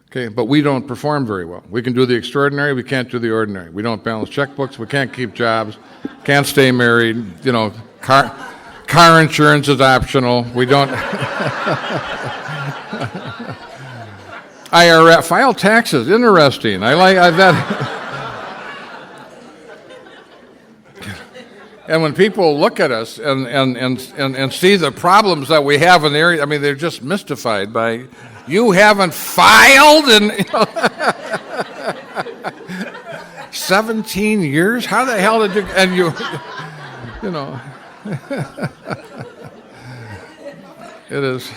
okay? But we don't perform very well. We can do the extraordinary, we can't do the ordinary. We don't balance checkbooks, we can't keep jobs, can't stay married, car insurance is optional. We don't... IRS, file taxes, interesting. I that. And when people look at us and see the problems that we have in the area, I mean, they're just mystified by, you haven't filed in 17 years? How the hell did you, and it is,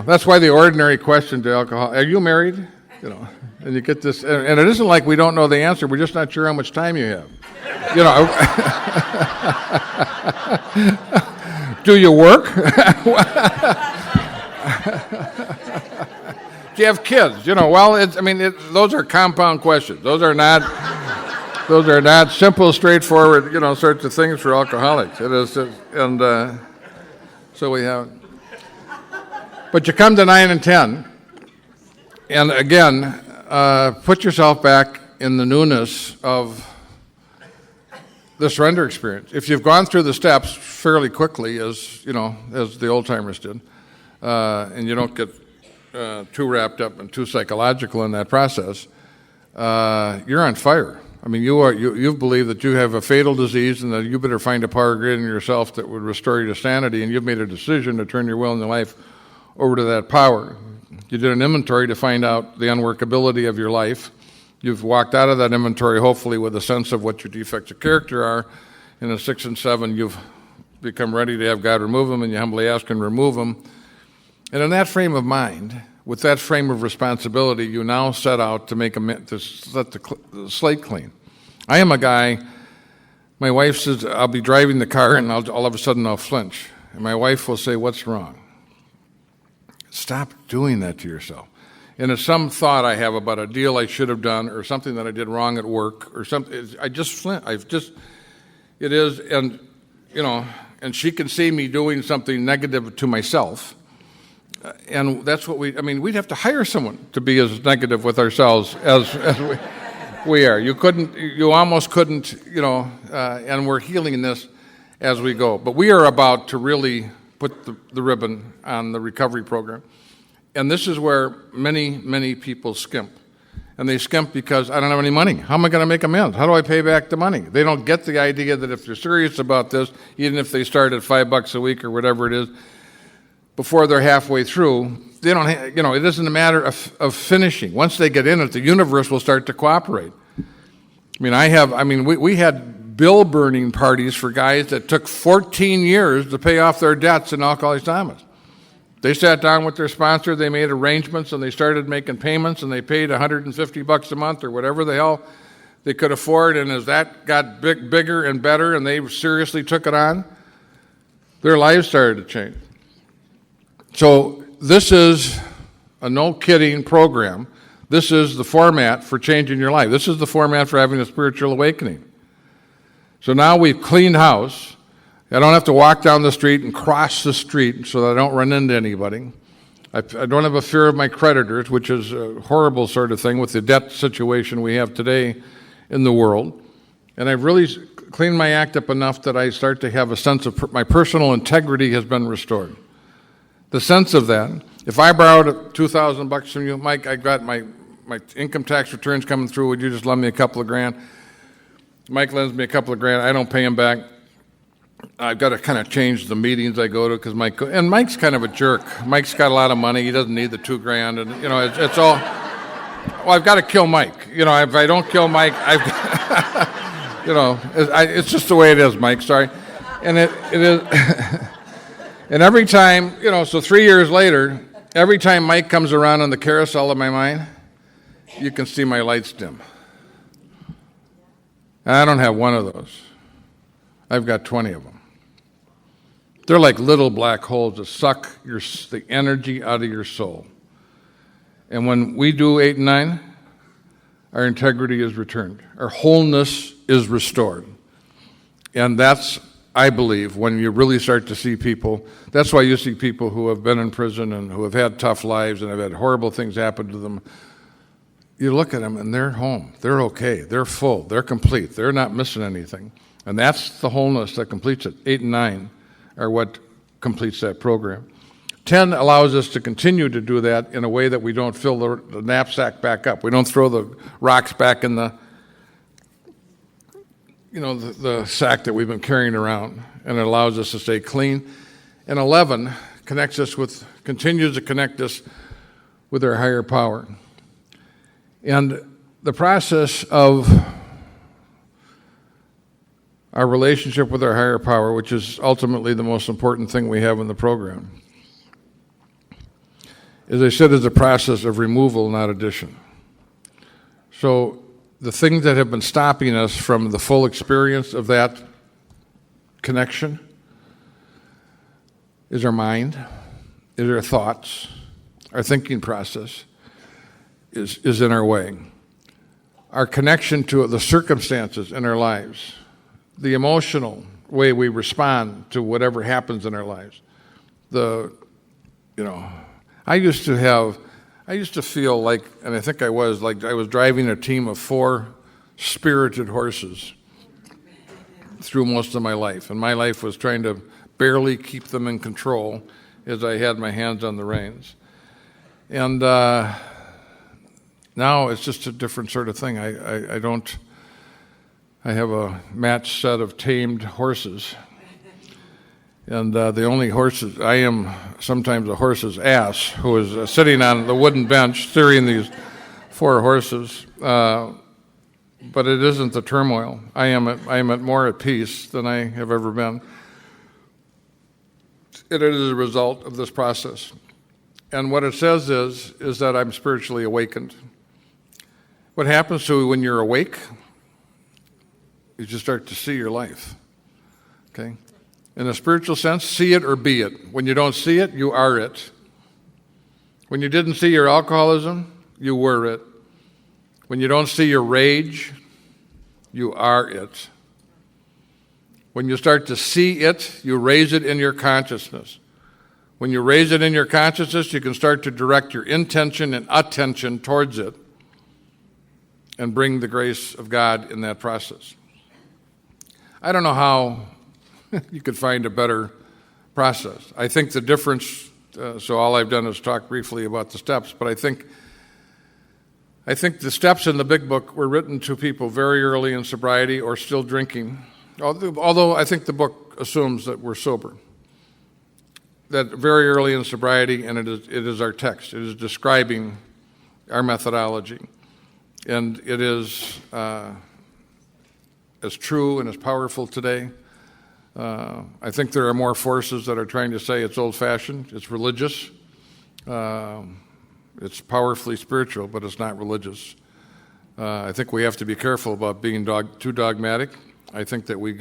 that's why the ordinary question to alcohol, are you married? And you get this, and it isn't like we don't know the answer, we're just not sure how much time you have. Do you work? Do you have kids? Those are compound questions. Those are not simple, straightforward, sorts of things for alcoholics. It is, and so we have. But you come to 9 and 10, and again, put yourself back in the newness of the surrender experience. If you've gone through the steps fairly quickly, as the old timers did, and you don't get too wrapped up and too psychological in that process, you're on fire. I mean, you believe that you have a fatal disease and that you better find a power greater than yourself that would restore you to sanity, and you've made a decision to turn your will and your life over to that power. You did an inventory to find out the unworkability of your life. You've walked out of that inventory, hopefully, with a sense of what your defects of character are. In a 6 and 7, you've become ready to have God remove them, and you humbly ask Him to remove them. And in that frame of mind, with that frame of responsibility, you now set out to set the slate clean. I am a guy, my wife says, I'll be driving the car, and all of a sudden I'll flinch. And my wife will say, what's wrong? Stop doing that to yourself. And it's some thought I have about a deal I should have done or something that I did wrong at work or something. I just flint. It is, and and she can see me doing something negative to myself. And that's what we'd have to hire someone to be as negative with ourselves as we are. You almost couldn't, and we're healing this as we go. But we are about to really put the ribbon on the recovery program. And this is where many, many people skimp. And they skimp because I don't have any money. How am I going to make amends? How do I pay back the money? They don't get the idea that if they're serious about this, even if they start at $5 a week or whatever it is, before they're halfway through, they don't. It isn't a matter of finishing. Once they get in it, the universe will start to cooperate. We had bill burning parties for guys that took 14 years to pay off their debts in Alcoholics Anonymous. They sat down with their sponsor, they made arrangements, and they started making payments, and they paid $150 a month or whatever the hell they could afford. And as that got bigger and better, and they seriously took it on, their lives started to change. So this is a no-kidding program. This is the format for changing your life. This is the format for having a spiritual awakening. So now we've cleaned house. I don't have to walk down the street and cross the street so that I don't run into anybody. I don't have a fear of my creditors, which is a horrible sort of thing with the debt situation we have today in the world. And I've really cleaned my act up enough that I start to have a sense of my personal integrity has been restored. The sense of that, if I borrowed $2,000 from you, Mike, I got my income tax returns coming through, would you just lend me a couple of grand? Mike lends me a couple of grand, I don't pay him back. I've got to kind of change the meetings I go to because Mike's kind of a jerk. Mike's got a lot of money. He doesn't need the $2,000, and it's all. Well, I've got to kill Mike. If I don't kill Mike, it's just the way it is, Mike. Sorry, and it is. And every time, so 3 years later, Every time Mike comes around on the carousel of my mind, you can see my lights dim. I don't have one of those. I've got 20 of them. They're like little black holes that suck the energy out of your soul. And when we do 8 and 9, our integrity is returned. Our wholeness is restored. And that's, I believe, when you really start to see people, that's why you see people who have been in prison and who have had tough lives and have had horrible things happen to them. You look at them and they're home. They're okay. They're full. They're complete. They're not missing anything. And that's the wholeness that completes it. 8 and 9 are what completes that program. 10 allows us to continue to do that in a way that we don't fill the knapsack back up. We don't throw the rocks back in the sack that we've been carrying around, and it allows us to stay clean. And 11 continues to connect us with our higher power. And the process of our relationship with our higher power, which is ultimately the most important thing we have in the program, as I said, is a process of removal, not addition. So the things that have been stopping us from the full experience of that connection is our mind, is our thoughts, our thinking process is in our way. Our connection to the circumstances in our lives, the emotional way we respond to whatever happens in our lives. I used to feel like, and I think I was driving a team of 4 spirited horses through most of my life. And my life was trying to barely keep them in control as I had my hands on the reins. And now it's just a different sort of thing. I have a matched set of tamed horses. And the only horses, I am sometimes a horse's ass who is sitting on the wooden bench steering these 4 horses. But it isn't the turmoil. I am more at peace than I have ever been. It is a result of this process. And what it says is that I'm spiritually awakened. What happens to you when you're awake? You just start to see your life. Okay? In a spiritual sense, see it or be it. When you don't see it, you are it. When you didn't see your alcoholism, you were it. When you don't see your rage, you are it. When you start to see it, you raise it in your consciousness. When you raise it in your consciousness, you can start to direct your intention and attention towards it and bring the grace of God in that process. I don't know how you could find a better process. I think the difference, so all I've done is talk briefly about the steps, but I think the steps in the big book were written to people very early in sobriety or still drinking, although I think the book assumes that we're sober. That very early in sobriety, and it is our text. It is describing our methodology. And it is as true and as powerful today. I think there are more forces that are trying to say it's old-fashioned, it's religious, it's powerfully spiritual, but it's not religious. I think we have to be careful about being too dogmatic. I think we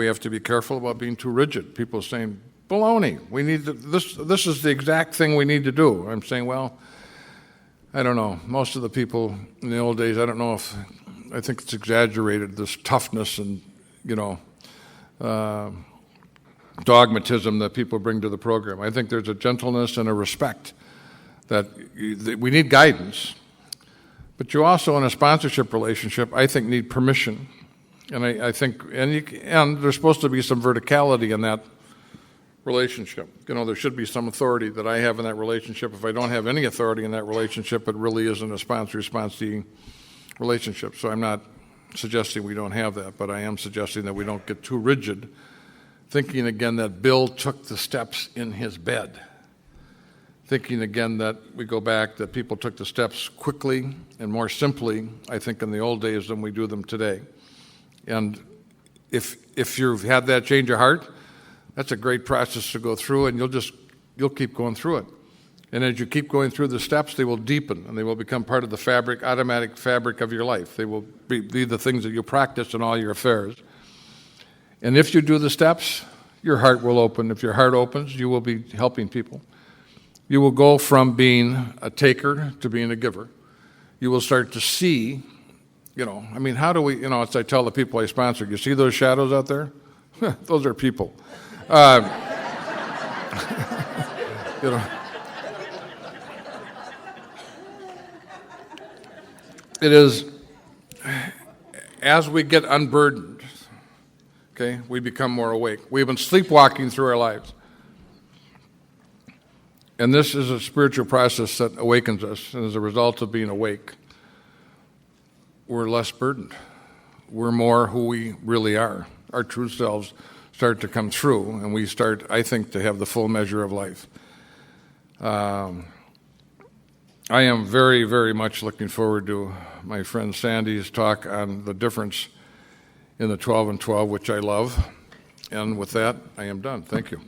have to be careful about being too rigid. People saying, baloney, we need to, this is the exact thing we need to do. I'm saying, well, I don't know. Most of the people in the old days, I think it's exaggerated, this toughness and, dogmatism that people bring to the program. I think there's a gentleness and a respect that we need guidance. But you also, in a sponsorship relationship, I think need permission. And I think, and there's supposed to be some verticality in that relationship. There should be some authority that I have in that relationship. If I don't have any authority in that relationship, it really isn't a sponsor-responsee relationship. So I'm not suggesting we don't have that, but I am suggesting that we don't get too rigid, thinking again that Bill took the steps in his bed. Thinking again that we go back, that people took the steps quickly and more simply, I think, in the old days than we do them today. And if you've had that change of heart, that's a great process to go through, and you'll keep going through it. And as you keep going through the steps, they will deepen, and they will become part of the fabric, automatic fabric of your life. They will be the things that you practice in all your affairs. And if you do the steps, your heart will open. If your heart opens, you will be helping people. You will go from being a taker to being a giver. You will start to see, how do we, as I tell the people I sponsor, you see those shadows out there? Those are people. It is, as we get unburdened, okay, we become more awake. We've been sleepwalking through our lives. And this is a spiritual process that awakens us, and as a result of being awake, we're less burdened. We're more who we really are. Our true selves start to come through, and we start, I think, to have the full measure of life. I am very, very much looking forward to my friend Sandy's talk on the difference in the 12 and 12, which I love. And with that, I am done. Thank you.